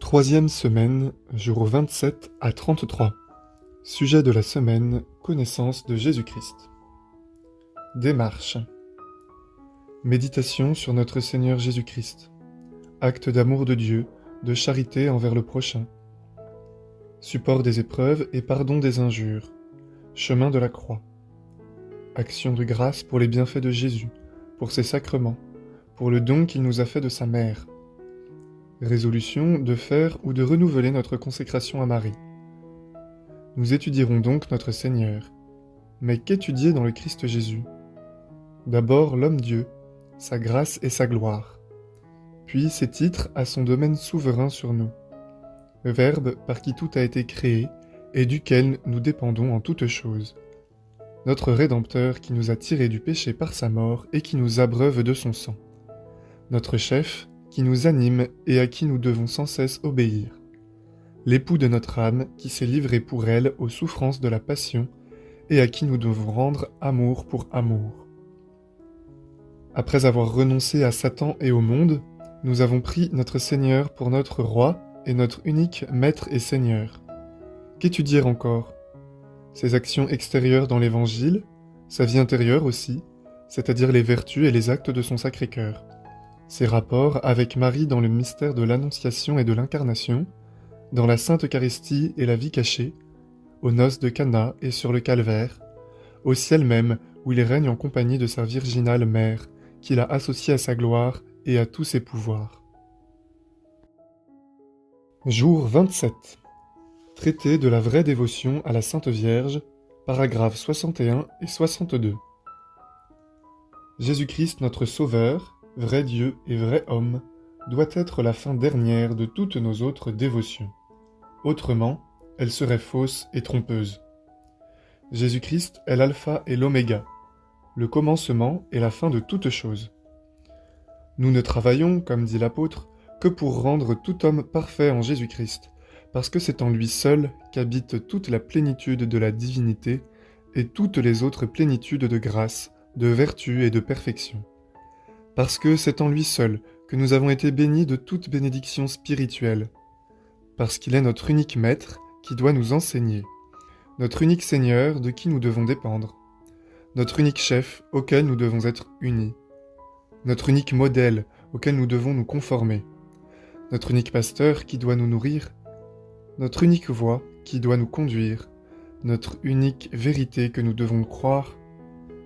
Troisième semaine, jour 27 à 33. Sujet de la semaine, connaissance de Jésus-Christ. Démarche. Méditation sur notre Seigneur Jésus-Christ. Acte d'amour de Dieu, de charité envers le prochain. Support des épreuves et pardon des injures. Chemin de la croix. Action de grâce pour les bienfaits de Jésus, pour ses sacrements, pour le don qu'il nous a fait de sa mère. Résolution de faire ou de renouveler notre consécration à Marie. Nous étudierons donc notre Seigneur. Mais qu'étudier dans le Christ Jésus? D'abord l'homme-Dieu, sa grâce et sa gloire. Puis ses titres à son domaine souverain sur nous. Le Verbe par qui tout a été créé et duquel nous dépendons en toutes choses. Notre Rédempteur qui nous a tirés du péché par sa mort et qui nous abreuve de son sang. Notre chef qui nous anime et à qui nous devons sans cesse obéir. L'époux de notre âme qui s'est livré pour elle aux souffrances de la passion et à qui nous devons rendre amour pour amour. Après avoir renoncé à Satan et au monde, nous avons pris notre Seigneur pour notre roi et notre unique maître et Seigneur. Qu'étudier encore? Ses actions extérieures dans l'Évangile, sa vie intérieure aussi, c'est-à-dire les vertus et les actes de son Sacré-Cœur. Ses rapports avec Marie dans le mystère de l'Annonciation et de l'Incarnation, dans la Sainte Eucharistie et la vie cachée, aux noces de Cana et sur le calvaire, au ciel même où il règne en compagnie de sa virginale mère, qu'il a associée à sa gloire et à tous ses pouvoirs. Jour 27. Traité de la vraie dévotion à la Sainte Vierge, paragraphes 61 et 62. Jésus-Christ notre Sauveur, vrai Dieu et vrai homme, doit être la fin dernière de toutes nos autres dévotions. Autrement, elle serait fausse et trompeuse. Jésus-Christ est l'alpha et l'oméga, le commencement et la fin de toutes choses. Nous ne travaillons, comme dit l'apôtre, que pour rendre tout homme parfait en Jésus-Christ, parce que c'est en lui seul qu'habite toute la plénitude de la divinité et toutes les autres plénitudes de grâce, de vertu et de perfection. Parce que c'est en lui seul que nous avons été bénis de toute bénédiction spirituelle. Parce qu'il est notre unique maître qui doit nous enseigner, notre unique Seigneur de qui nous devons dépendre, notre unique chef auquel nous devons être unis, notre unique modèle auquel nous devons nous conformer, notre unique pasteur qui doit nous nourrir, notre unique voie qui doit nous conduire, notre unique vérité que nous devons croire,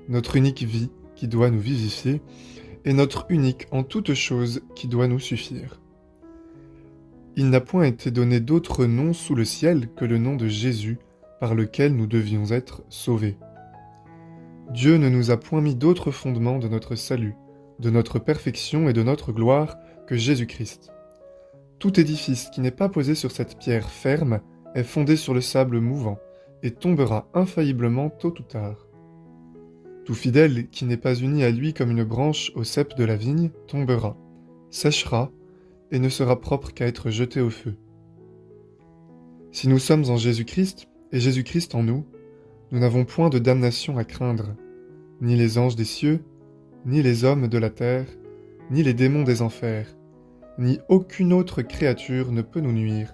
notre unique vie qui doit nous vivifier, et notre unique en toutes choses qui doit nous suffire. Il n'a point été donné d'autre nom sous le ciel que le nom de Jésus, par lequel nous devions être sauvés. Dieu ne nous a point mis d'autre fondement de notre salut, de notre perfection et de notre gloire que Jésus-Christ. Tout édifice qui n'est pas posé sur cette pierre ferme est fondé sur le sable mouvant, et tombera infailliblement tôt ou tard. Tout fidèle qui n'est pas uni à lui comme une branche au cep de la vigne tombera, séchera et ne sera propre qu'à être jeté au feu. Si nous sommes en Jésus-Christ et Jésus-Christ en nous, nous n'avons point de damnation à craindre, ni les anges des cieux, ni les hommes de la terre, ni les démons des enfers, ni aucune autre créature ne peut nous nuire,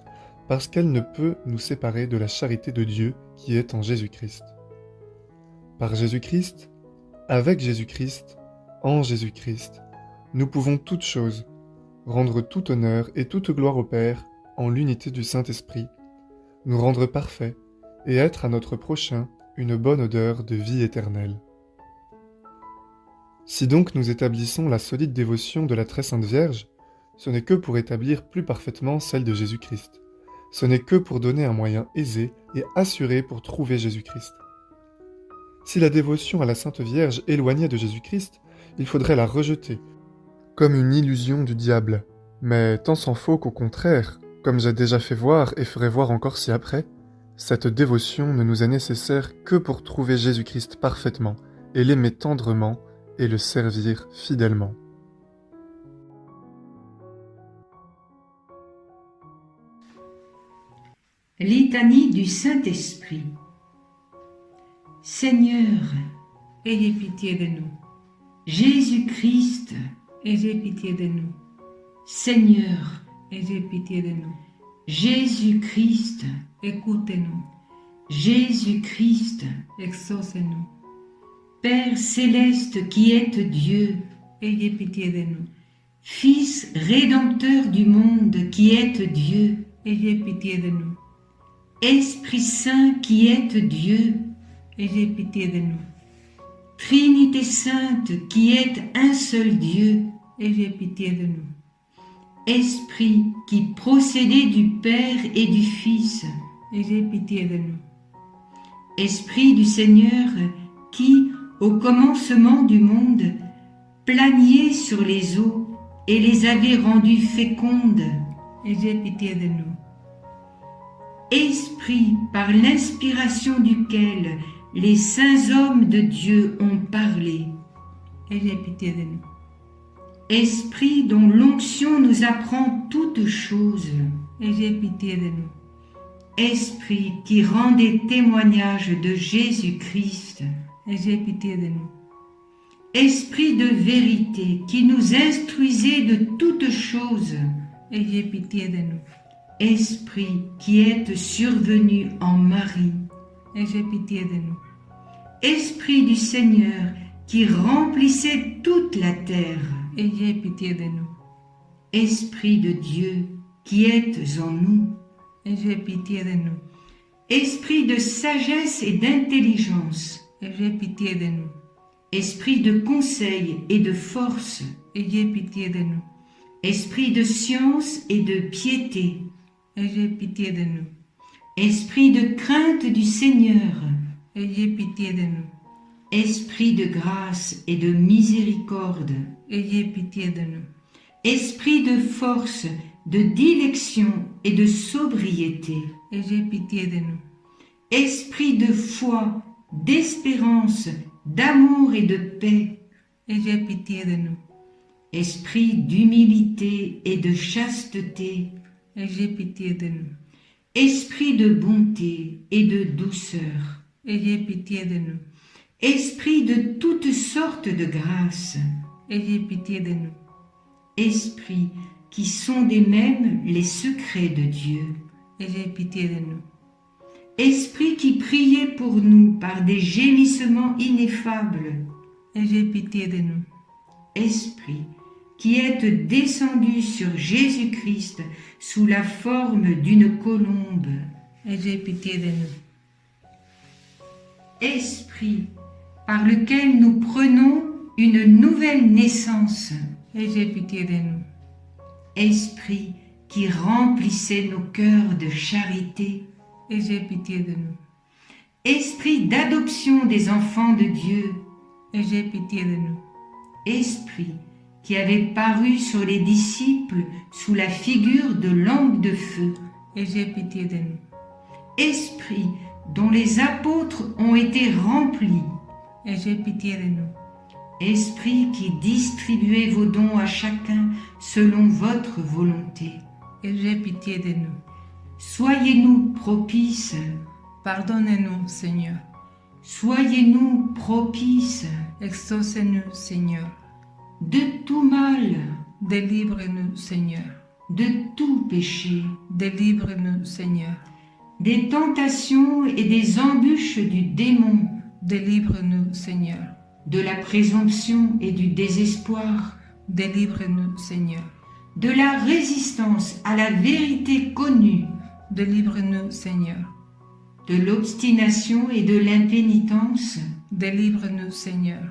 parce qu'elle ne peut nous séparer de la charité de Dieu qui est en Jésus-Christ. Par Jésus-Christ, avec Jésus-Christ, en Jésus-Christ, nous pouvons toutes choses, rendre tout honneur et toute gloire au Père en l'unité du Saint-Esprit, nous rendre parfaits et être à notre prochain une bonne odeur de vie éternelle. Si donc nous établissons la solide dévotion de la Très Sainte Vierge, ce n'est que pour établir plus parfaitement celle de Jésus-Christ. Ce n'est que pour donner un moyen aisé et assuré pour trouver Jésus-Christ. Si la dévotion à la Sainte Vierge éloignait de Jésus-Christ, il faudrait la rejeter, comme une illusion du diable. Mais tant s'en faut qu'au contraire, comme j'ai déjà fait voir et ferai voir encore ci-après, cette dévotion ne nous est nécessaire que pour trouver Jésus-Christ parfaitement, et l'aimer tendrement, et le servir fidèlement. Litanie du Saint-Esprit. Seigneur, ayez pitié de nous. Jésus-Christ, ayez pitié de nous. Seigneur, ayez pitié de nous. Jésus-Christ, Écoutez-nous, Jésus-Christ, exaucez-nous, Père céleste qui êtes Dieu, ayez pitié de nous, Fils rédempteur du monde qui êtes Dieu, ayez pitié de nous, Esprit Saint qui êtes Dieu, ayez pitié de nous, Trinité Sainte qui êtes un seul Dieu, ayez pitié de nous, Esprit qui procédez du Père et du Fils, ayez pitié de nous, Esprit du Seigneur qui, au commencement du monde, planiez sur les eaux et les avez rendues fécondes, ayez pitié de nous, Esprit par l'inspiration duquel les saints hommes de Dieu ont parlé, ayez pitié de nous, Esprit dont l'onction nous apprend toutes choses, ayez pitié de nous, Esprit qui rendait témoignage de Jésus-Christ, ayez pitié de nous, Esprit de vérité qui nous instruisait de toutes choses, ayez pitié de nous, Esprit qui êtes survenu en Marie, ayez pitié de nous, Esprit du Seigneur qui remplissait toute la terre, ayez pitié de nous, Esprit de Dieu qui êtes en nous, ayez pitié de nous, Esprit de sagesse et d'intelligence, ayez pitié de nous, Esprit de conseil et de force, ayez pitié de nous, Esprit de science et de piété, ayez pitié de nous, Esprit de crainte du Seigneur, ayez pitié de nous, Esprit de grâce et de miséricorde, ayez pitié de nous, Esprit de force, de dilection et de sobriété, ayez pitié de nous, Esprit de foi, d'espérance, d'amour et de paix, ayez pitié de nous, Esprit d'humilité et de chasteté, ayez pitié de nous, Esprit de bonté et de douceur, ayez pitié de nous, Esprit de toutes sortes de grâces, ayez pitié de nous, Esprit qui sondez même les secrets de Dieu, ayez pitié de nous, Esprit qui priait pour nous par des gémissements ineffables, ayez pitié de nous, Esprit qui êtes descendu sur Jésus-Christ sous la forme d'une colombe, ayez pitié de nous, Esprit par lequel nous prenons une nouvelle naissance, ayez pitié de nous, Esprit qui remplissait nos cœurs de charité, ayez pitié de nous, Esprit d'adoption des enfants de Dieu, ayez pitié de nous, Esprit qui avait paru sur les disciples sous la figure de langue de feu, ayez pitié de nous, Esprit dont les apôtres ont été remplis, ayez pitié de nous, Esprit qui distribuez vos dons à chacun selon votre volonté. ayez pitié de nous, Soyez-nous propices, pardonnez-nous, Seigneur, soyez-nous propices exaucez-nous, Seigneur, de tout mal, délivre-nous, Seigneur, de tout péché, délivre-nous, Seigneur, des tentations et des embûches du démon, délivre-nous, Seigneur, de la présomption et du désespoir, délivre-nous, Seigneur, de la résistance à la vérité connue, délivre-nous, Seigneur, de l'obstination et de l'impénitence, délivre-nous, Seigneur,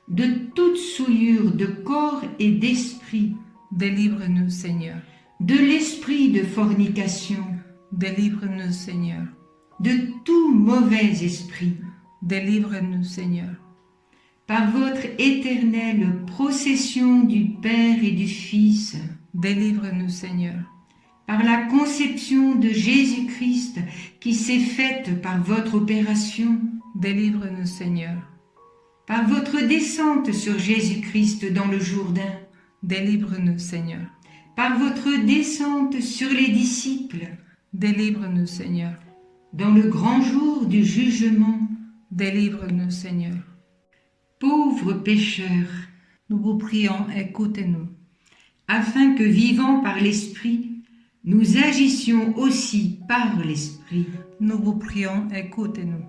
de toute souillure de corps et d'esprit, délivre-nous, Seigneur, de l'esprit de fornication, délivre-nous, Seigneur, de tout mauvais esprit, délivre-nous, Seigneur, par votre éternelle procession du Père et du Fils, délivre-nous, Seigneur, par la conception de Jésus-Christ qui s'est faite par votre opération, délivre-nous, Seigneur, par votre descente sur Jésus-Christ dans le Jourdain, délivre-nous, Seigneur, par votre descente sur les disciples, délivre-nous, Seigneur, dans le grand jour du jugement, délivre-nous, Seigneur. pauvres pécheurs, Nous vous prions, écoutez-nous, afin que, vivant par l'Esprit, nous agissions aussi par l'Esprit, Nous vous prions, écoutez-nous.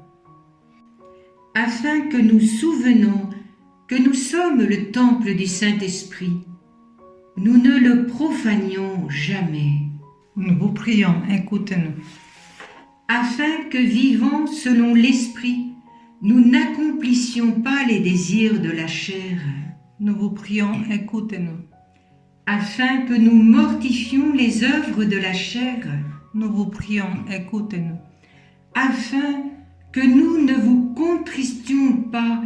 afin que nous souvenons que nous sommes le temple du Saint-Esprit. Nous ne le profanions jamais, Nous vous prions, écoutez-nous. afin que vivant selon l'Esprit, nous n'accomplissions pas les désirs de la chair, Nous vous prions, écoutez-nous. afin que nous mortifions les œuvres de la chair, Nous vous prions, écoutez-nous. afin que nous ne vous contristions pas,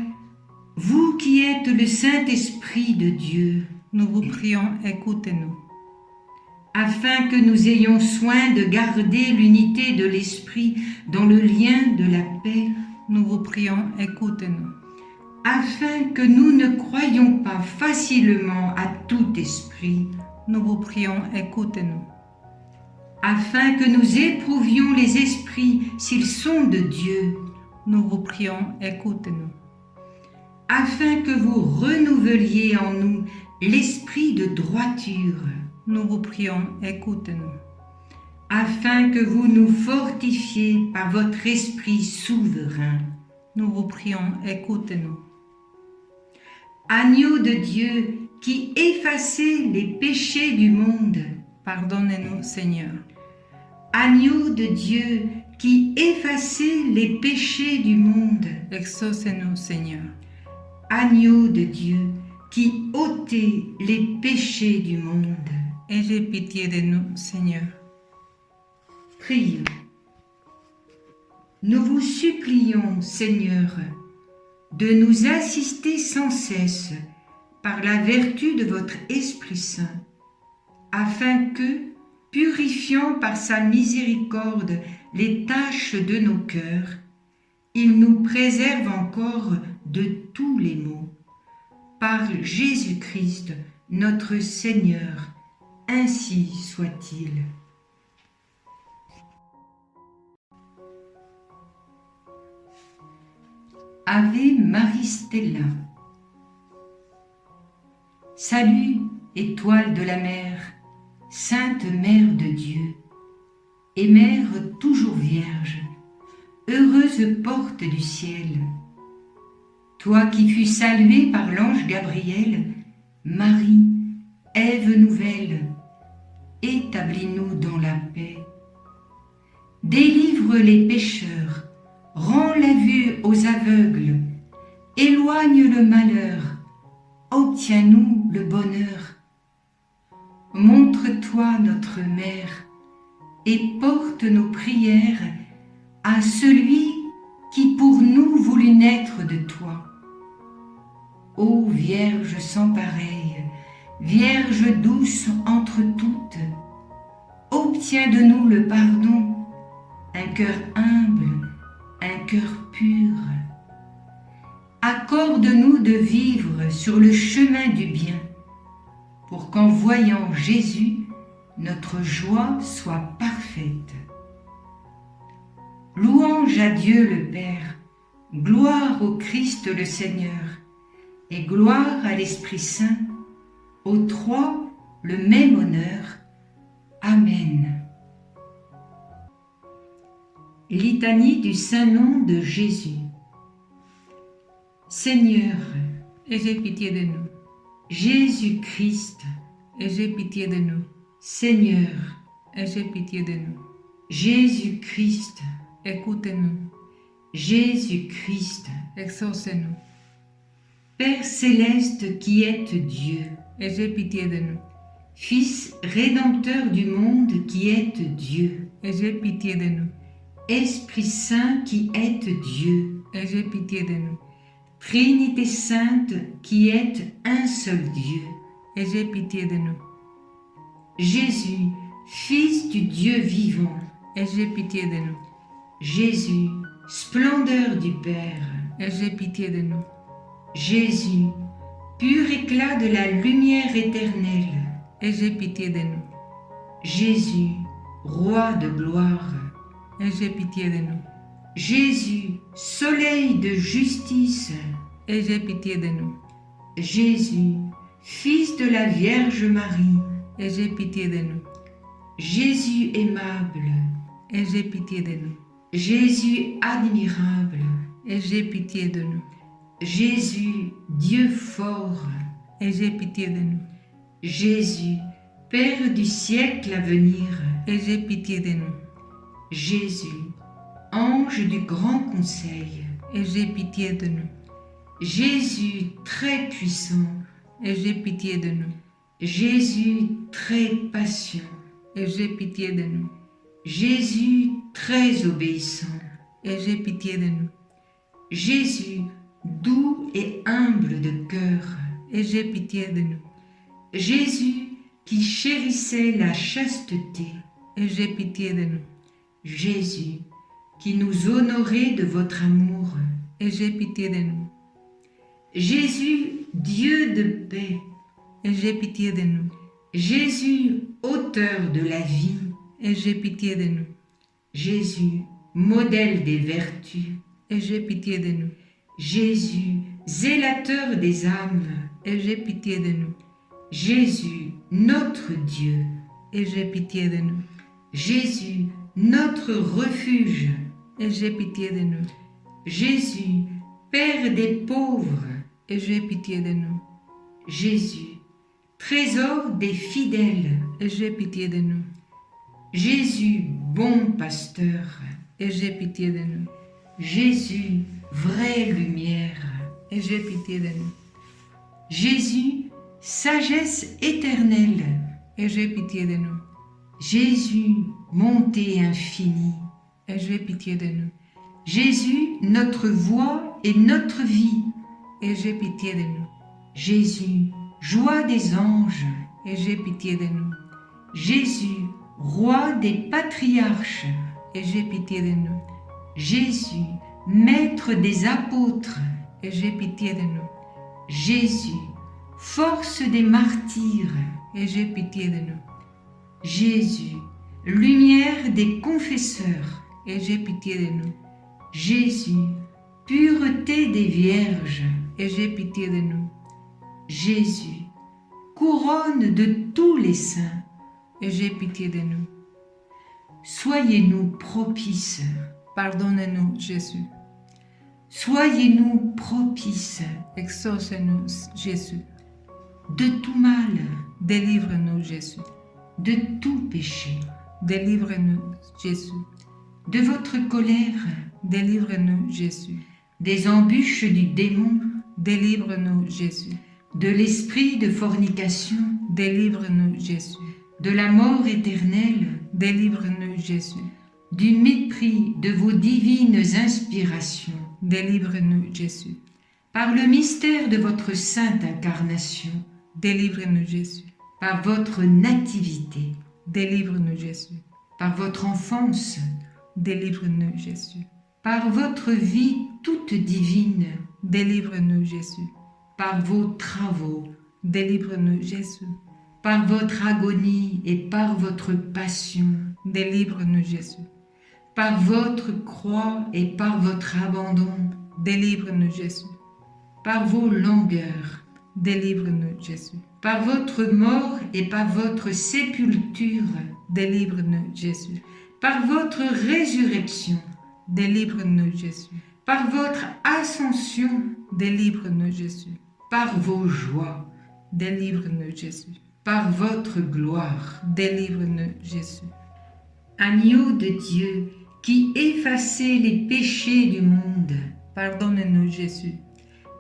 vous qui êtes le Saint-Esprit de Dieu, Nous vous prions, écoutez-nous. afin que nous ayons soin de garder l'unité de l'Esprit dans le lien de la paix, Nous vous prions, écoutez-nous. afin que nous ne croyions pas facilement à tout esprit, Nous vous prions, écoutez-nous. afin que nous éprouvions les esprits s'ils sont de Dieu, Nous vous prions, écoutez-nous. afin que vous renouveliez en nous l'esprit de droiture, Nous vous prions, écoutez-nous. afin que vous nous fortifiez par votre esprit souverain. Nous vous prions, écoutez-nous. Agneau de Dieu qui effacez les péchés du monde, Pardonnez-nous, Seigneur. agneau de Dieu qui effacez les péchés du monde, Exaucez-nous, Seigneur. agneau de Dieu qui ôtez les péchés du monde. Ayez pitié de nous, Seigneur. Prions. Nous vous supplions, Seigneur, de nous assister sans cesse par la vertu de votre Esprit Saint, afin que, purifiant par sa miséricorde les taches de nos cœurs, il nous préserve encore de tous les maux. Par Jésus-Christ, notre Seigneur, ainsi soit-il. Ave Marie Stella. Salut, étoile de la mer, sainte mère de Dieu, et mère toujours vierge, heureuse porte du ciel. Toi qui fus saluée par l'ange Gabriel, Marie, Ève nouvelle, établis-nous dans la paix. Délivre les pécheurs, rends la vue aux aveugles, éloigne le malheur, obtiens-nous le bonheur. Montre-toi notre mère et porte nos prières à celui qui pour nous voulut naître de toi. Ô Vierge sans pareille, Vierge douce entre toutes, obtiens de nous le pardon, un cœur humble, un cœur pur. Accorde-nous de vivre sur le chemin du bien, pour qu'en voyant Jésus, notre joie soit parfaite. Louange à Dieu le Père, gloire au Christ le Seigneur, et gloire à l'Esprit Saint, aux trois le même honneur. Amen. Litanie du Saint-Nom de Jésus. Seigneur, Ayez pitié de nous. Jésus-Christ, Ayez pitié de nous. Seigneur, Ayez pitié de nous. Jésus-Christ, Écoutez-nous. Jésus-Christ, Exaucez-nous. Père céleste qui êtes Dieu, Ayez pitié de nous. Fils rédempteur du monde qui êtes Dieu, Ayez pitié de nous. Esprit Saint qui êtes Dieu, Ayez pitié de nous. Trinité sainte qui êtes un seul Dieu, Ayez pitié de nous. Jésus, Fils du Dieu vivant, Ayez pitié de nous. Jésus, splendeur du Père, Ayez pitié de nous. Jésus, pur éclat de la lumière éternelle, Ayez pitié de nous. Jésus, roi de gloire, Ayez pitié de nous. Jésus, soleil de justice, Ayez pitié de nous. Jésus, Fils de la Vierge Marie, Ayez pitié de nous. Jésus aimable, ayez pitié de nous. Jésus admirable, Ayez pitié de nous. Jésus Dieu fort, Ayez pitié de nous. Jésus Père du siècle à venir, Ayez pitié de nous. Jésus Ange du grand conseil, Ayez pitié de nous. Jésus très puissant, Ayez pitié de nous. Jésus très patient, Ayez pitié de nous. Jésus très obéissant, Ayez pitié de nous. Jésus doux et humble de cœur, Ayez pitié de nous. Jésus qui chérissait la chasteté, Ayez pitié de nous. Jésus qui nous honorait de votre amour, Ayez pitié de nous. Jésus Dieu de paix, Ayez pitié de nous. Jésus auteur de la vie, Ayez pitié de nous. Jésus modèle des vertus, Ayez pitié de nous. Jésus zélateur des âmes, Ayez pitié de nous. Jésus notre Dieu, Ayez pitié de nous. Jésus notre refuge, Ayez pitié de nous. Jésus Père des pauvres, Ayez pitié de nous. Jésus trésor des fidèles, Ayez pitié de nous. Jésus bon pasteur, Ayez pitié de nous. Jésus vraie lumière, Ayez pitié de nous. Jésus sagesse éternelle, Ayez pitié de nous. Jésus bonté infinie, Ayez pitié de nous. Jésus notre voix et notre vie, Ayez pitié de nous. Jésus joie des anges, Ayez pitié de nous. Jésus roi des patriarches, Ayez pitié de nous. Jésus maître des apôtres, Ayez pitié de nous. Jésus force des martyrs, Ayez pitié de nous. Jésus lumière des confesseurs, Ayez pitié de nous. Jésus pureté des vierges, Ayez pitié de nous. Jésus couronne de tous les saints, Ayez pitié de nous. soyez-nous propices, Pardonne-nous, Jésus. soyez-nous propices Exauce-nous, Jésus. de tout mal, Délivre-nous, Jésus. de tout péché, Délivre-nous, Jésus. de votre colère, Délivre-nous, Jésus. des embûches du démon, Délivre-nous, Jésus. de l'esprit de fornication, Délivre-nous, Jésus. de la mort éternelle, Délivre-nous, Jésus. du mépris de vos divines inspirations, Délivre-nous, Jésus. par le mystère de votre sainte incarnation, Délivre-nous, Jésus. par votre nativité, Délivre-nous, Jésus. par votre enfance, Délivre-nous, Jésus. par votre vie toute divine, Délivre-nous, Jésus. par vos travaux, Délivre-nous, Jésus. par votre agonie et par votre passion, Délivre-nous, Jésus. par votre croix et par votre abandon, Délivre-nous, Jésus. par vos langueurs, Délivre-nous, Jésus. par votre mort et par votre sépulture, Délivre-nous, Jésus. par votre résurrection, Délivre-nous, Jésus. par votre ascension, Délivre-nous, Jésus. par vos joies, Délivre-nous, Jésus. par votre gloire. Délivre-nous, Jésus. Agneau de Dieu qui effacez les péchés du monde, Pardonne-nous, Jésus.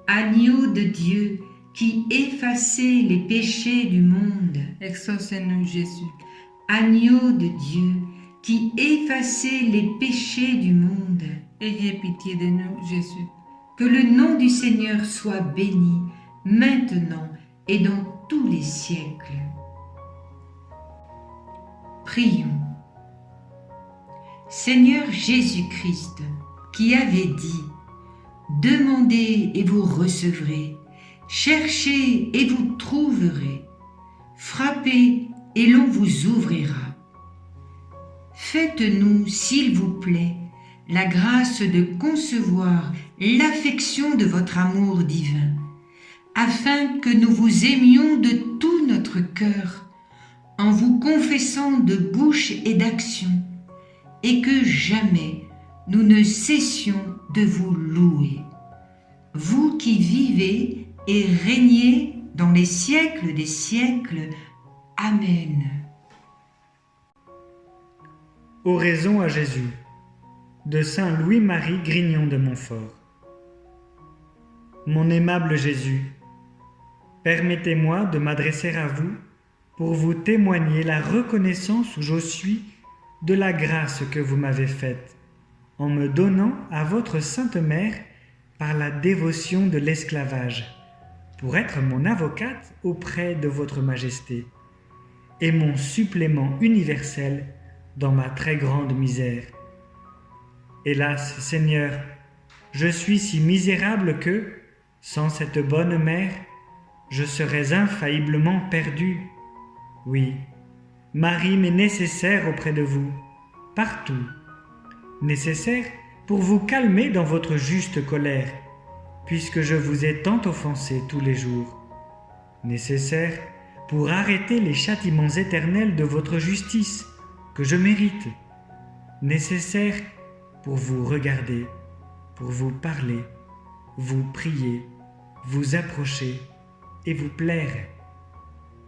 agneau de Dieu qui effacez les péchés du monde, Exauce-nous, Jésus. agneau de Dieu qui effacez les péchés du monde, Ayez pitié de nous, Jésus. que le nom du Seigneur soit béni, maintenant et dans tous les siècles. Prions. Seigneur Jésus-Christ, qui avait dit « Demandez et vous recevrez, cherchez et vous trouverez, frappez et l'on vous ouvrira. » Faites-nous, s'il vous plaît, la grâce de concevoir l'affection de votre amour divin, afin que nous vous aimions de tout notre cœur, en vous confessant de bouche et d'action, et que jamais nous ne cessions de vous louer. Vous qui vivez et régnez dans les siècles des siècles. Amen. Oraison à Jésus de saint Louis-Marie Grignon de Montfort. Mon aimable Jésus, permettez-moi de m'adresser à vous pour vous témoigner la reconnaissance où je suis de la grâce que vous m'avez faite en me donnant à votre Sainte Mère par la dévotion de l'esclavage, pour être mon avocate auprès de votre Majesté et mon supplément universel dans ma très grande misère. Hélas, Seigneur, je suis si misérable que, sans cette bonne mère, je serais infailliblement perdu. Oui, Marie m'est nécessaire auprès de vous, partout. Nécessaire pour vous calmer dans votre juste colère, puisque je vous ai tant offensé tous les jours. Nécessaire pour arrêter les châtiments éternels de votre justice, que je mérite. Nécessaire pour vous regarder, pour vous parler, vous prier, vous approcher et vous plaire.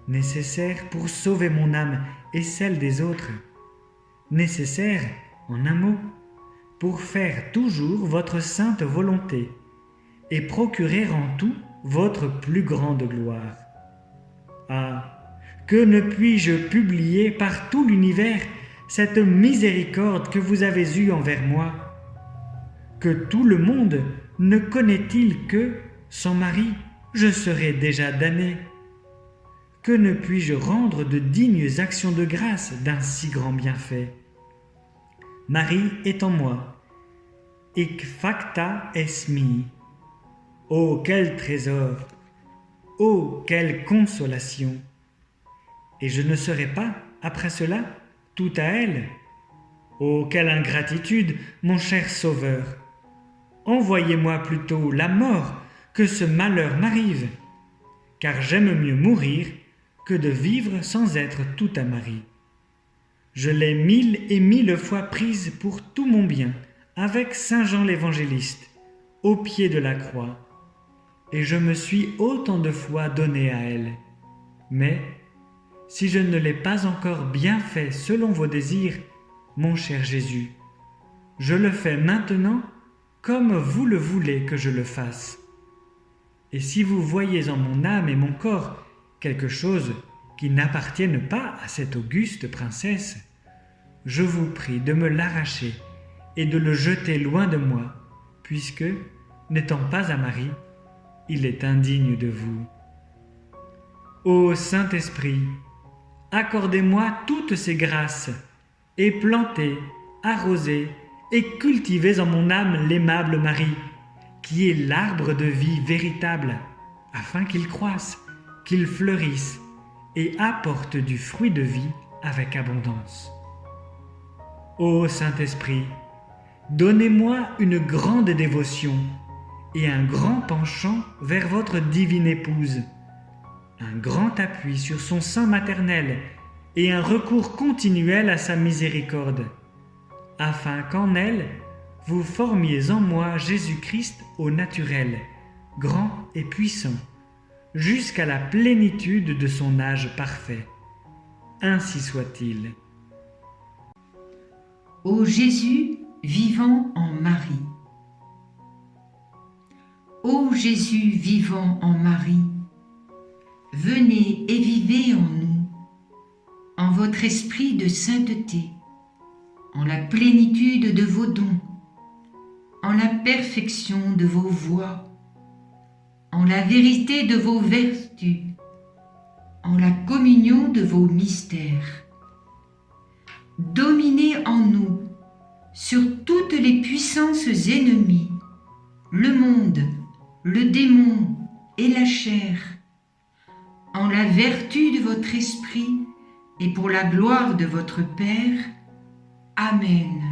Nécessaire pour sauver mon âme et celle des autres. Nécessaire, en un mot, pour faire toujours votre sainte volonté et procurer en tout votre plus grande gloire. Ah, que ne puis-je publier par tout l'univers cette miséricorde que vous avez eue envers moi? Que tout le monde ne connaît-il que, sans Marie, je serais déjà damné? Que ne puis-je rendre de dignes actions de grâce d'un si grand bienfait? Marie est en moi, hic facta est mi. Oh, quel trésor! Oh, quelle consolation! Et je ne serai pas, après cela, tout à elle. Oh, quelle ingratitude, mon cher Sauveur! Envoyez-moi plutôt la mort que ce malheur m'arrive, car j'aime mieux mourir que de vivre sans être tout à Marie. Je l'ai 1000 et 1000 fois prise pour tout mon bien, avec saint Jean l'Évangéliste, au pied de la croix, et je me suis autant de fois donné à elle. Mais, si je ne l'ai pas encore bien fait selon vos désirs, mon cher Jésus, je le fais maintenant comme vous le voulez que je le fasse. Et si vous voyez en mon âme et mon corps quelque chose qui n'appartienne pas à cette auguste princesse, je vous prie de me l'arracher et de le jeter loin de moi, puisque, n'étant pas à Marie, il est indigne de vous. Ô Saint-Esprit, accordez-moi toutes ces grâces, et plantez, arrosez et cultivez en mon âme l'aimable Marie, qui est l'arbre de vie véritable, afin qu'il croisse, qu'il fleurisse et apporte du fruit de vie avec abondance. Ô Saint-Esprit, donnez-moi une grande dévotion et un grand penchant vers votre divine épouse, un grand appui sur son sein maternel et un recours continuel à sa miséricorde, afin qu'en elle, vous formiez en moi Jésus-Christ au naturel, grand et puissant, jusqu'à la plénitude de son âge parfait. Ainsi soit-il. Ô Jésus vivant en Marie. Ô Jésus vivant en Marie, venez et vivez en nous, en votre esprit de sainteté, en la plénitude de vos dons, en la perfection de vos voies, en la vérité de vos vertus, en la communion de vos mystères. Dominez en nous sur toutes les puissances ennemies, le monde, le démon et la chair, en la vertu de votre esprit et pour la gloire de votre Père. Amen.